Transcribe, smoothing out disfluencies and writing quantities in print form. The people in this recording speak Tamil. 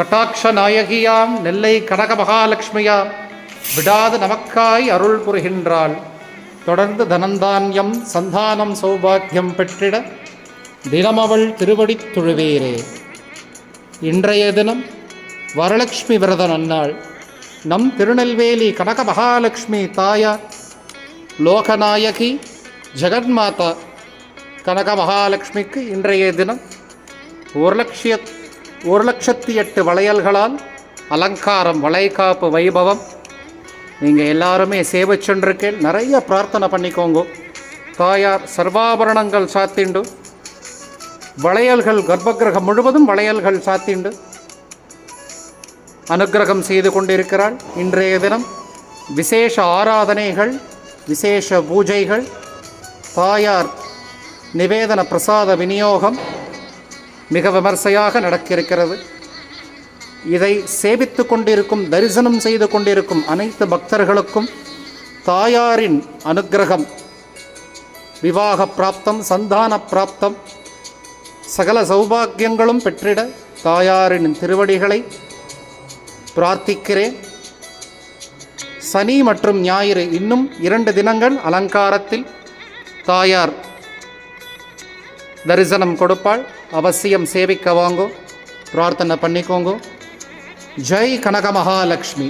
கட்டாட்ச நாயகியாம் நெல்லை கனக மகாலட்சுமியாம் விடாது நமக்காய் அருள் புரிகின்றாள். தொடர்ந்து தனந்தான்யம் சந்தானம் சௌபாக்கியம் பெற்றிட தினமவள் திருவடித் தொழுவேரே. இன்றைய தினம் வரலட்சுமி விரத நன்னாள். நம் திருநெல்வேலி கனக மகாலட்சுமி தாயார் லோகநாயகி ஜெகன்மாதா கனக மகாலட்சுமிக்கு இன்றைய தினம் 1,08,000 வளையல்களால் அலங்காரம், வளைகாப்பு வைபவம். நீங்கள் எல்லாருமே சேவை சென்றிருக்கேன். நிறைய பிரார்த்தனை பண்ணிக்கோங்க. தாயார் சர்வாபரணங்கள் சாத்திண்டு, வளையல்கள் கர்ப்பகிரகம் முழுவதும் வளையல்கள் சாத்திண்டு அனுக்கிரகம் செய்து கொண்டிருக்கிறாள். இன்றைய தினம் விசேஷ ஆராதனைகள், விசேஷ பூஜைகள், தாயார் நிவேதன பிரசாத விநியோகம் மிக விமர்சையாக நடக்கிருக்கிறது. இதை சேவித்து கொண்டிருக்கும், தரிசனம் செய்து கொண்டிருக்கும் அனைத்து பக்தர்களுக்கும் தாயாரின் அனுக்கிரகம், விவாக பிராப்தம், சந்தான பிராப்தம், சகல சௌபாக்கியங்களும் பெற்றிட தாயாரின் திருவடிகளை பிரார்த்திக்கிறேன். சனி மற்றும் ஞாயிறு இன்னும் 2 தினங்கள் அலங்காரத்தில் தாயார் தரிசனம் கொடுப்பாள். அவசியம் சேவிக்க வாங்கோ, பிரார்த்தனை பண்ணிக்கோங்க. ஜெய் கனக மகாலட்சுமி.